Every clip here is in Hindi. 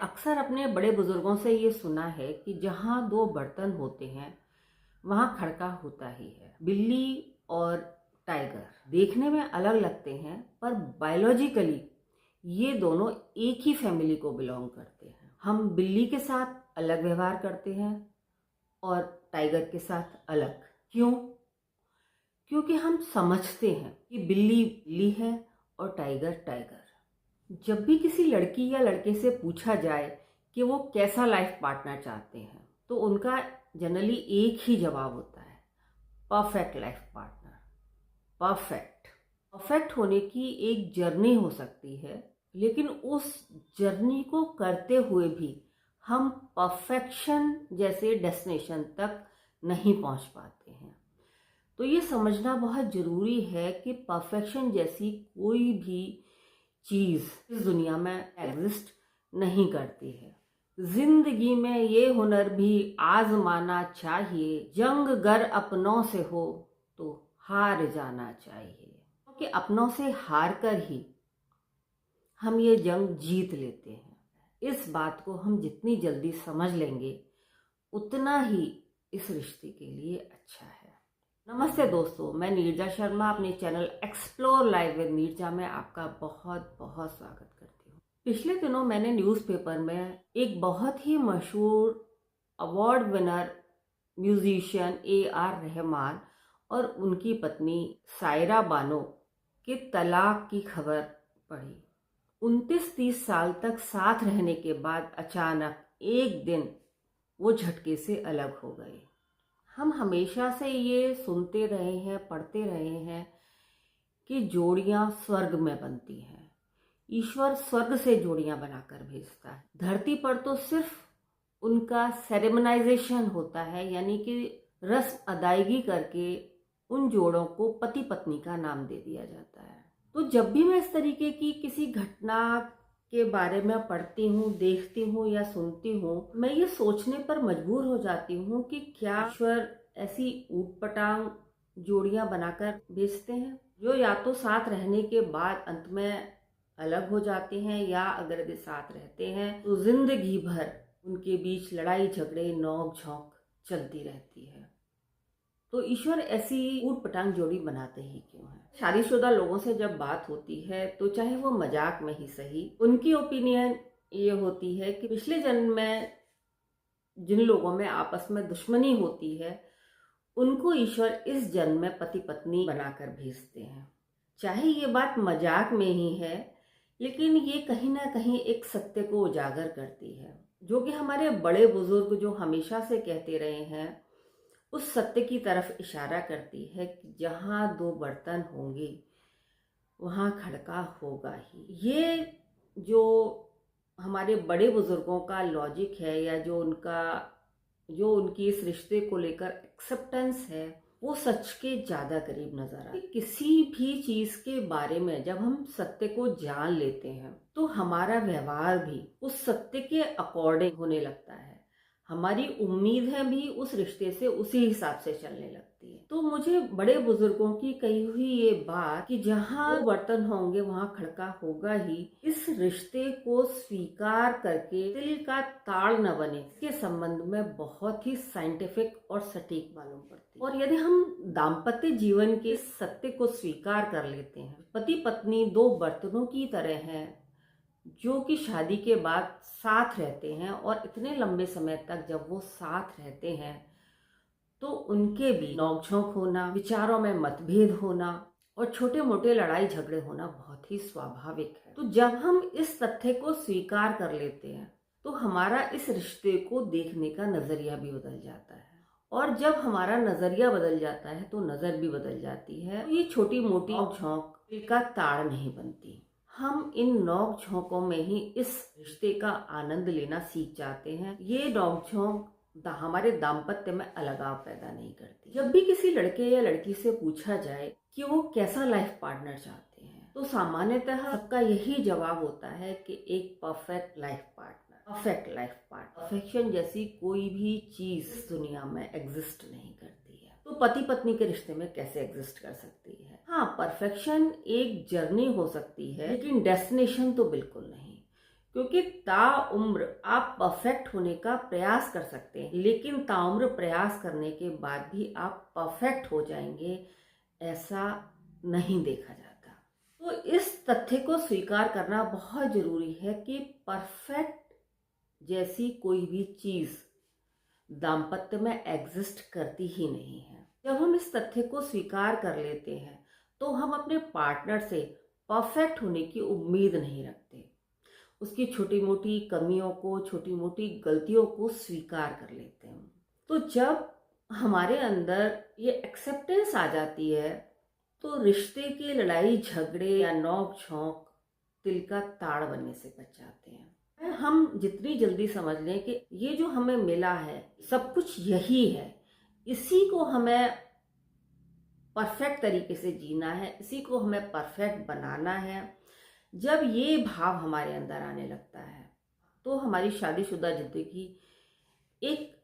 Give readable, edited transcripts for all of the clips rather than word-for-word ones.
अक्सर अपने बड़े बुजुर्गों से ये सुना है कि जहाँ दो बर्तन होते हैं वहाँ खड़का होता ही है। बिल्ली और टाइगर देखने में अलग लगते हैं पर बायोलॉजिकली ये दोनों एक ही फैमिली को बिलोंग करते हैं। हम बिल्ली के साथ अलग व्यवहार करते हैं और टाइगर के साथ अलग। क्यों? क्योंकि हम समझते हैं कि बिल्ली बिल्ली है और टाइगर टाइगर। जब भी किसी लड़की या लड़के से पूछा जाए कि वो कैसा लाइफ पार्टनर चाहते हैं तो उनका जनरली एक ही जवाब होता है, perfect life partner. Perfect perfect होने की एक जर्नी हो सकती है, लेकिन उस जर्नी को करते हुए भी हम परफेक्शन जैसे डेस्टिनेशन तक नहीं पहुंच पाते हैं। तो ये समझना बहुत ज़रूरी है कि परफेक्शन जैसी कोई भी चीज़ इस दुनिया में एग्जिस्ट नहीं करती है। जिंदगी में ये हुनर भी आजमाना चाहिए, जंग गर अपनों से हो तो हार जाना चाहिए, क्योंकि अपनों से हार कर ही हम ये जंग जीत लेते हैं। इस बात को हम जितनी जल्दी समझ लेंगे उतना ही इस रिश्ते के लिए अच्छा है। नमस्ते दोस्तों, मैं नीरजा शर्मा अपने channel explore live with Neerja में आपका बहुत बहुत स्वागत करती हूँ। पिछले दिनों मैंने न्यूज़पेपर में एक बहुत ही मशहूर award winner musician AR Rahman और उनकी पत्नी सायरा बानो के तलाक की खबर पढ़ी। 29-30 साल तक साथ रहने के बाद अचानक एक दिन वो झटके से अलग हो गए। हम हमेशा से ये सुनते रहे हैं, पढ़ते रहे हैं कि जोड़ियां स्वर्ग में बनती हैं। ईश्वर स्वर्ग से जोड़ियां बनाकर भेजता है। धरती पर तो सिर्फ उनका सेरेमनाइजेशन होता है, यानी कि रस्म अदायगी करके उन जोड़ों को पति पत्नी का नाम दे दिया जाता है। तो जब भी मैं इस तरीके की किसी घटना के बारे में पढ़ती हूँ, देखती हूँ या सुनती हूँ, मैं ये सोचने पर मजबूर हो जाती हूँ कि क्या ईश्वर ऐसी ऊटपटांग जोड़ियां बनाकर भेजते हैं जो या तो साथ रहने के बाद अंत में अलग हो जाते हैं, या अगर वे साथ रहते हैं तो जिंदगी भर उनके बीच लड़ाई झगड़े नोक झोंक चलती रहती है। तो ईश्वर ऐसी ऊटपटांग जोड़ी बनाते ही क्यों है? शादीशुदा लोगों से जब बात होती है तो चाहे वो मजाक में ही सही, उनकी ओपिनियन ये होती है कि पिछले जन्म में जिन लोगों में आपस में दुश्मनी होती है उनको ईश्वर इस जन्म में पति पत्नी बनाकर भेजते हैं। चाहे ये बात मजाक में ही है, लेकिन ये कहीं ना कहीं एक सत्य को उजागर करती है, जो कि हमारे बड़े बुजुर्ग जो हमेशा से कहते रहे हैं उस सत्य की तरफ इशारा करती है कि जहाँ दो बर्तन होंगे वहाँ खड़का होगा ही। ये जो हमारे बड़े बुजुर्गों का लॉजिक है, या जो उनकी इस रिश्ते को लेकर एक्सेप्टेंस है, वो सच के ज्यादा करीब नजर आता है। किसी भी चीज के बारे में जब हम सत्य को जान लेते हैं तो हमारा व्यवहार भी उस सत्य के अकॉर्डिंग होने लगता है। हमारी उम्मीदें भी उस रिश्ते से उसी हिसाब से चलने लगती है। तो मुझे बड़े बुजुर्गों की कही हुई ये बात कि जहाँ बर्तन होंगे वहाँ खड़का होगा ही, इस रिश्ते को स्वीकार करके दिल का ताड़ न बने, इसके संबंध में बहुत ही साइंटिफिक और सटीक मालूम पड़ती है। और यदि हम दाम्पत्य जीवन के सत्य को स्वीकार कर लेते हैं, पति पत्नी दो बर्तनों की तरह हैं जो कि शादी के बाद साथ रहते हैं, और इतने लंबे समय तक जब वो साथ रहते हैं तो उनके भी नोकझोंक होना, विचारों में मतभेद होना और छोटे मोटे लड़ाई झगड़े होना बहुत ही स्वाभाविक है। तो जब हम इस तथ्य को स्वीकार कर लेते हैं तो हमारा इस रिश्ते को देखने का नजरिया भी बदल जाता है, और जब हमारा नजरिया बदल जाता है तो नजर भी बदल जाती है। तो ये छोटी मोटी नोक-झोंक का ताड़ नहीं बनती। हम इन नोक झोंकों में ही इस रिश्ते का आनंद लेना सीख जाते हैं। ये नोक झोंक हमारे दाम्पत्य में अलगाव पैदा नहीं करती। जब भी किसी लड़के या लड़की से पूछा जाए कि वो कैसा लाइफ पार्टनर चाहते हैं तो सामान्यतः सबका यही जवाब होता है कि एक perfect life partner. Perfect life partner, perfection जैसी कोई भी चीज दुनिया में एग्जिस्ट नहीं करती है, तो पति पत्नी के रिश्ते में कैसे एग्जिस्ट कर सकती है? हाँ, परफेक्शन एक जर्नी हो सकती है, लेकिन डेस्टिनेशन तो बिल्कुल नहीं, क्योंकि ताउम्र आप परफेक्ट होने का प्रयास कर सकते हैं, लेकिन ताउम्र प्रयास करने के बाद भी आप परफेक्ट हो जाएंगे, ऐसा नहीं देखा जाता। तो इस तथ्य को स्वीकार करना बहुत जरूरी है कि परफेक्ट जैसी कोई भी चीज दाम्पत्य में एग्जिस्ट करती ही नहीं है। जब हम इस तथ्य को स्वीकार कर लेते हैं तो हम अपने पार्टनर से परफेक्ट होने की उम्मीद नहीं रखते। उसकी छोटी मोटी कमियों को, छोटी मोटी गलतियों को स्वीकार कर लेते हैं। तो जब हमारे अंदर ये एक्सेप्टेंस आ जाती है तो रिश्ते की लड़ाई झगड़े या नोक झोंक तिल का ताड़ बनने से बच जाते हैं। हम जितनी जल्दी समझ लें कि ये जो हमें मिला है सब कुछ यही है, इसी को हमें परफेक्ट तरीके से जीना है, इसी को हमें परफेक्ट बनाना है, जब ये भाव हमारे अंदर आने लगता है तो हमारी शादीशुदा जिंदगी एक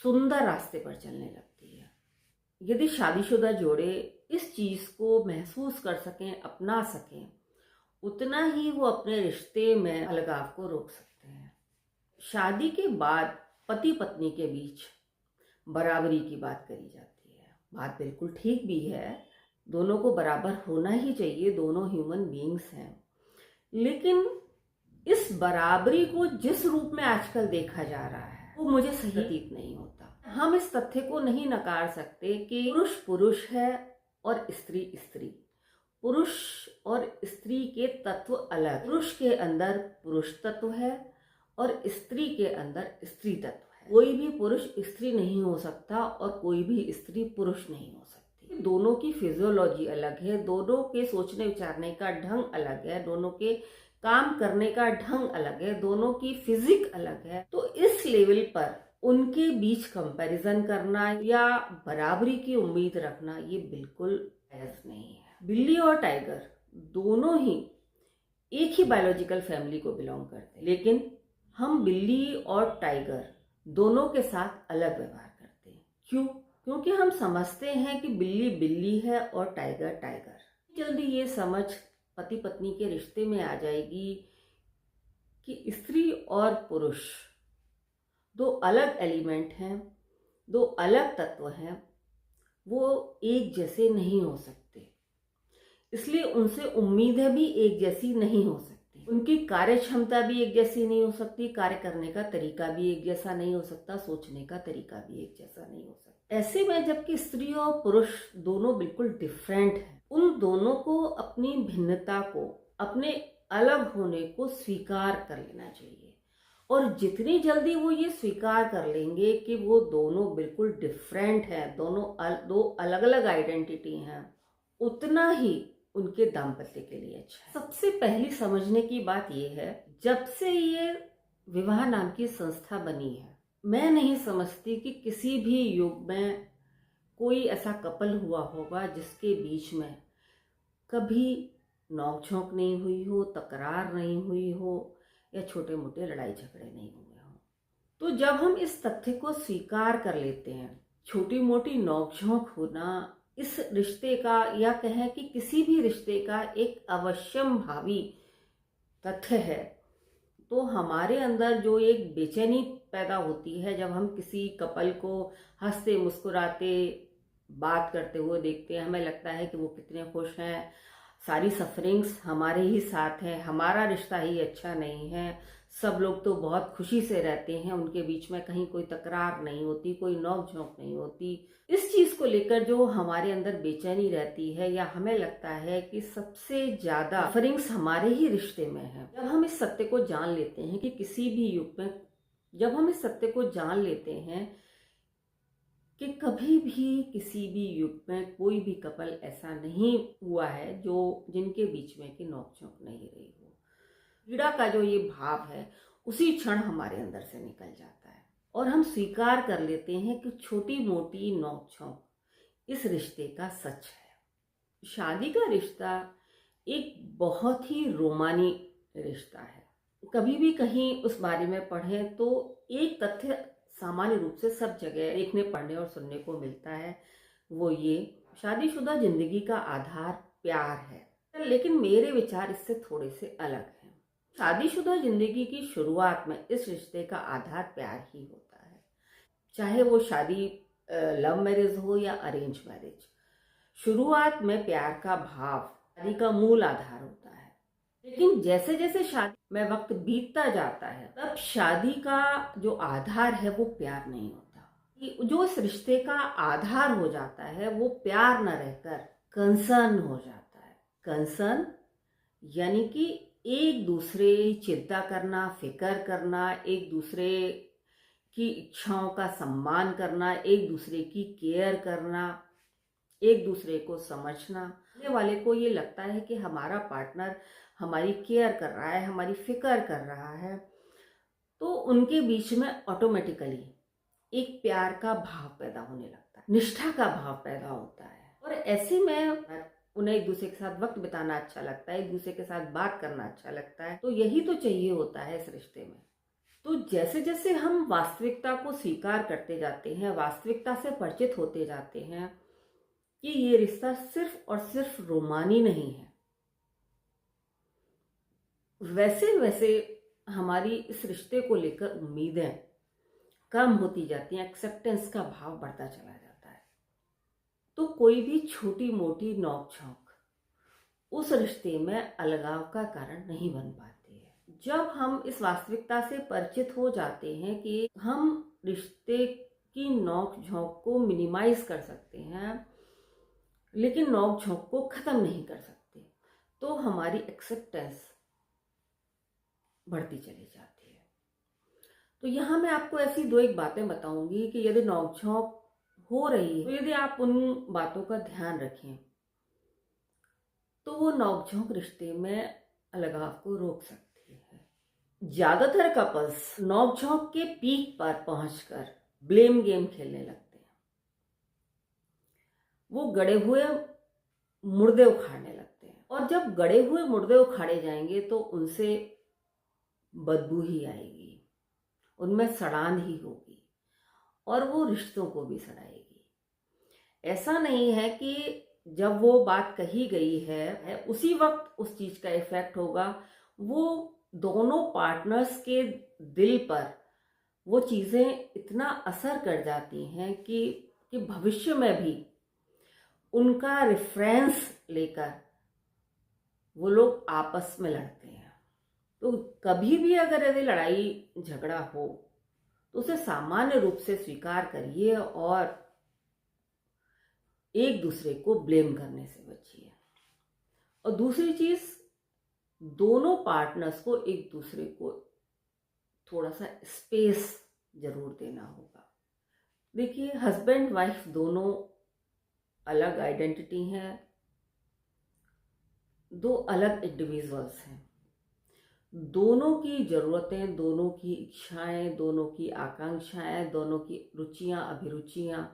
सुंदर रास्ते पर चलने लगती है। यदि शादीशुदा जोड़े इस चीज को महसूस कर सकें, अपना सकें, उतना ही वो अपने रिश्ते में अलगाव को रोक सकते हैं। शादी के बाद पति पत्नी के बीच बराबरी की बात करी जाती है। बात बिल्कुल ठीक भी है, दोनों को बराबर होना ही चाहिए, दोनों ह्यूमन बीइंग्स हैं। लेकिन इस बराबरी को जिस रूप में आजकल देखा जा रहा है वो मुझे सही प्रतीत नहीं होता। हम इस तथ्य को नहीं नकार सकते कि पुरुष पुरुष है और स्त्री स्त्री। पुरुष और स्त्री के तत्व अलग। पुरुष के अंदर पुरुष तत्व है और स्त्री के अंदर स्त्री तत्व है। कोई भी पुरुष स्त्री नहीं हो सकता और कोई भी स्त्री पुरुष नहीं हो सकती। दोनों की फिजियोलॉजी अलग है, दोनों के सोचने विचारने का ढंग अलग है, दोनों के काम करने का ढंग अलग है, दोनों की फिजिक अलग है। तो इस लेवल पर उनके बीच कंपैरिजन करना या बराबरी की उम्मीद रखना ये बिल्कुल जायज नहीं है। बिल्ली और टाइगर दोनों ही एक ही बायोलॉजिकल फैमिली को बिलोंग करते हैं, लेकिन हम बिल्ली और टाइगर दोनों के साथ अलग व्यवहार करते हैं। क्यों? क्योंकि हम समझते हैं कि बिल्ली बिल्ली है और टाइगर टाइगर। जल्दी ये समझ पति पत्नी के रिश्ते में आ जाएगी कि स्त्री और पुरुष दो अलग एलिमेंट हैं, दो अलग तत्व हैं, वो एक जैसे नहीं हो सकते, इसलिए उनसे उम्मीदें भी एक जैसी नहीं हो सकती, उनकी कार्य क्षमता भी एक जैसी नहीं हो सकती, कार्य करने का तरीका भी एक जैसा नहीं हो सकता, सोचने का तरीका भी एक जैसा नहीं हो सकता। ऐसे में जबकि स्त्री और पुरुष दोनों बिल्कुल डिफरेंट हैं, उन दोनों को अपनी भिन्नता को, अपने अलग होने को स्वीकार कर लेना चाहिए। और जितनी जल्दी वो ये स्वीकार कर लेंगे कि वो दोनों बिल्कुल डिफरेंट हैं, दो अलग अलग आइडेंटिटी हैं, उतना ही उनके दाम्पत्य के लिए अच्छा है। सबसे पहली समझने की बात यह है, जब से ये विवाह नाम की संस्था बनी है, मैं नहीं समझती कि किसी भी युग में कोई ऐसा कपल हुआ होगा जिसके बीच में कभी नोक-झोंक नहीं हुई हो, तकरार नहीं हुई हो या छोटे मोटे लड़ाई झगड़े नहीं हुए हो। तो जब हम इस तथ्य को स्वीकार कर लेते हैं, छोटी मोटी नोक-झोंक होना इस रिश्ते का या कहें कि किसी भी रिश्ते का एक अवश्यम भावी तथ्य है, तो हमारे अंदर जो एक बेचैनी पैदा होती है जब हम किसी कपल को हंसते मुस्कुराते बात करते हुए देखते हैं, हमें लगता है कि वो कितने खुश हैं, सारी सफरिंग्स हमारे ही साथ है, हमारा रिश्ता ही अच्छा नहीं है, सब लोग तो बहुत खुशी से रहते हैं, उनके बीच में कहीं कोई तकरार नहीं होती, कोई नोक झोंक नहीं होती। इस चीज को लेकर जो हमारे अंदर बेचैनी रहती है या हमें लगता है कि सबसे ज्यादा सफरिंग्स हमारे ही रिश्ते में है, जब हम इस सत्य को जान लेते हैं कि किसी भी युग में, जब हम इस सत्य को जान लेते हैं कि कभी भी किसी भी युग में कोई भी कपल ऐसा नहीं हुआ है जो जिनके बीच में कि नोक-झोंक नहीं रही हो, पीड़ा का जो ये भाव है उसी क्षण हमारे अंदर से निकल जाता है और हम स्वीकार कर लेते हैं कि छोटी मोटी नोक-झोंक इस रिश्ते का सच है। शादी का रिश्ता एक बहुत ही रोमानी रिश्ता है। कभी भी कहीं उस बारे में पढ़ें तो एक तथ्य सामान्य रूप से सब जगह देखने, पढ़ने और सुनने को मिलता है, वो ये शादीशुदा जिंदगी का आधार प्यार है। लेकिन मेरे विचार इससे थोड़े से अलग हैं। शादीशुदा जिंदगी की शुरुआत में इस रिश्ते का आधार प्यार ही होता है, चाहे वो शादी लव मैरिज हो या अरेंज मैरिज। शुरुआत में प्यार का भाव शादी का मूल आधार होता है, लेकिन जैसे जैसे शादी में वक्त बीतता जाता है तब शादी का जो आधार है वो प्यार नहीं होता। जो इस रिश्ते का आधार हो जाता है वो प्यार न रहकर कंसर्न हो जाता है। कंसर्न यानी कि एक दूसरे की चिंता करना, फिक्र करना, एक दूसरे की इच्छाओं का सम्मान करना, एक दूसरे की केयर करना, एक दूसरे को समझना। सामने वाले को ये लगता है कि हमारा पार्टनर हमारी केयर कर रहा है, हमारी फिक्र कर रहा है, तो उनके बीच में ऑटोमेटिकली एक प्यार का भाव पैदा होने लगता है, निष्ठा का भाव पैदा होता है। और ऐसे में उन्हें एक दूसरे के साथ वक्त बिताना अच्छा लगता है, एक दूसरे के साथ बात करना अच्छा लगता है। तो यही तो चाहिए होता है इस रिश्ते में। तो जैसे जैसे हम वास्तविकता को स्वीकार करते जाते हैं, वास्तविकता से परिचित होते जाते हैं कि ये रिश्ता सिर्फ और सिर्फ रोमानी नहीं है, वैसे वैसे हमारी इस रिश्ते को लेकर उम्मीदें कम होती जाती हैं, एक्सेप्टेंस का भाव बढ़ता चला जाता है। तो कोई भी छोटी मोटी नोक-झोंक उस रिश्ते में अलगाव का कारण नहीं बन पाती है। जब हम इस वास्तविकता से परिचित हो जाते हैं कि हम रिश्ते की नोक-झोंक को मिनिमाइज कर सकते हैं, लेकिन नोक-झोंक को खत्म नहीं कर सकते, तो हमारी एक्सेप्टेंस बढ़ती चली जाती है। तो यहाँ मैं आपको ऐसी दो एक बातें बताऊंगी कि यदि नोक-झोंक हो रही है तो यदि आप उन बातों का ध्यान रखें तो वो नोक-झोंक रिश्ते में अलगाव को रोक सकती है। ज्यादातर कपल्स नोक-झोंक के पीक पर पहुंचकर ब्लेम गेम खेलने लगते हैं। वो गड़े हुए मुर्दे उखाड़ने लगते हैं, और जब गड़े हुए मुर्दे उखाड़े जाएंगे तो उनसे बदबू ही आएगी, उनमें सड़ान ही होगी, और वो रिश्तों को भी सड़ाएगी। ऐसा नहीं है कि जब वो बात कही गई है उसी वक्त उस चीज का इफेक्ट होगा। वो दोनों पार्टनर्स के दिल पर वो चीजें इतना असर कर जाती हैं कि भविष्य में भी उनका रेफरेंस लेकर वो लोग आपस में लड़ते हैं। तो कभी भी अगर यदि लड़ाई झगड़ा हो तो उसे सामान्य रूप से स्वीकार करिए और एक दूसरे को ब्लेम करने से बचिए। और दूसरी चीज, दोनों पार्टनर्स को एक दूसरे को थोड़ा सा स्पेस जरूर देना होगा। देखिए, हस्बैंड वाइफ दोनों अलग आइडेंटिटी हैं, दो अलग इंडिविजुअल्स हैं। दोनों की जरूरतें, दोनों की इच्छाएं, दोनों की आकांक्षाएं, दोनों की रुचियां, अभिरुचियां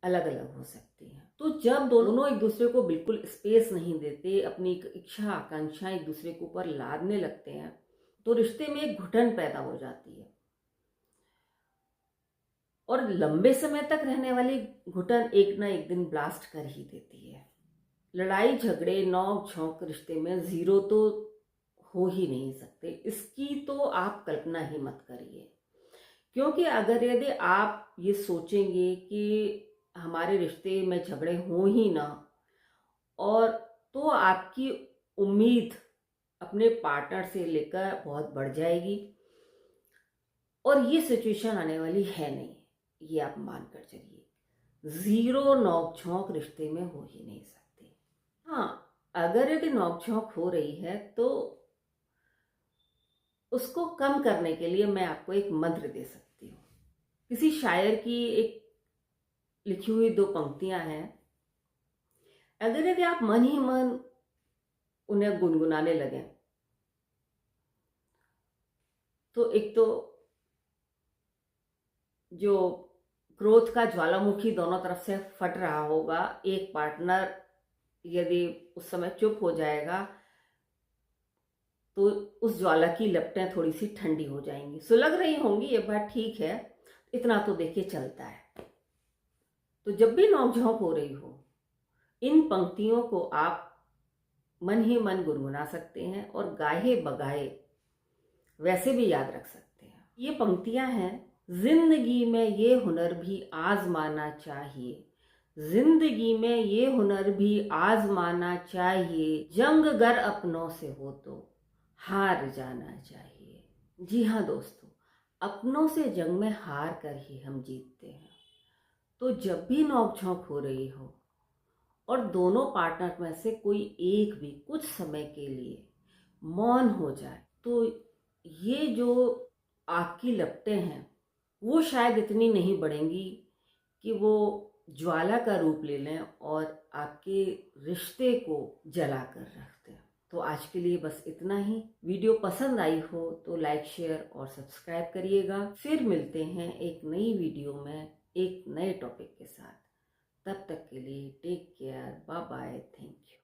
अलग अलग हो सकती हैं। तो जब दोनों एक दूसरे को बिल्कुल स्पेस नहीं देते, अपनी इच्छा आकांक्षाएं एक दूसरे के ऊपर लादने लगते हैं, तो रिश्ते में एक घुटन पैदा हो जाती है, और लंबे समय तक रहने वाली घुटन एक ना एक दिन ब्लास्ट कर ही देती है। लड़ाई झगड़े नोक झोंक रिश्ते में जीरो तो हो ही नहीं सकते, इसकी तो आप कल्पना ही मत करिए। क्योंकि अगर यदि आप ये सोचेंगे कि हमारे रिश्ते में झगड़े हो ही ना, और तो आपकी उम्मीद अपने पार्टनर से लेकर बहुत बढ़ जाएगी, और ये सिचुएशन आने वाली है नहीं, ये आप मान कर चलिए। जीरो नोक झोंक रिश्ते में हो ही नहीं सकती। हाँ, अगर यदि नोक झोंक हो रही है तो उसको कम करने के लिए मैं आपको एक मंत्र दे सकती हूँ। किसी शायर की एक लिखी हुई दो पंक्तियां हैं, अगर यदि आप मन ही मन उन्हें गुनगुनाने लगे तो एक तो जो क्रोध का ज्वालामुखी दोनों तरफ से फट रहा होगा, एक पार्टनर यदि उस समय चुप हो जाएगा तो उस ज्वाला की लपटें थोड़ी सी ठंडी हो जाएंगी, सुलग रही होंगी, ये बात ठीक है, इतना तो देखिए चलता है। तो जब भी नोकझोंक हो रही हो, इन पंक्तियों को आप मन ही मन गुनगुना सकते हैं और गाहे बगाए वैसे भी याद रख सकते हैं। ये पंक्तियां हैं, जिंदगी में ये हुनर भी आजमाना चाहिए, जिंदगी में ये हुनर भी आजमाना चाहिए, जंग गर अपनों से हो तो हार जाना चाहिए। जी हाँ दोस्तों, अपनों से जंग में हार कर ही हम जीतते हैं। तो जब भी नोक-झोंक हो रही हो और दोनों पार्टनर में से कोई एक भी कुछ समय के लिए मौन हो जाए, तो ये जो आग की लपटें हैं वो शायद इतनी नहीं बढ़ेंगी कि वो ज्वाला का रूप ले लें और आपके रिश्ते को जला कर रख दें। तो आज के लिए बस इतना ही। वीडियो पसंद आई हो तो लाइक, शेयर और सब्सक्राइब करिएगा। फिर मिलते हैं एक नई वीडियो में एक नए टॉपिक के साथ। तब तक के लिए take care, bye bye, thank you.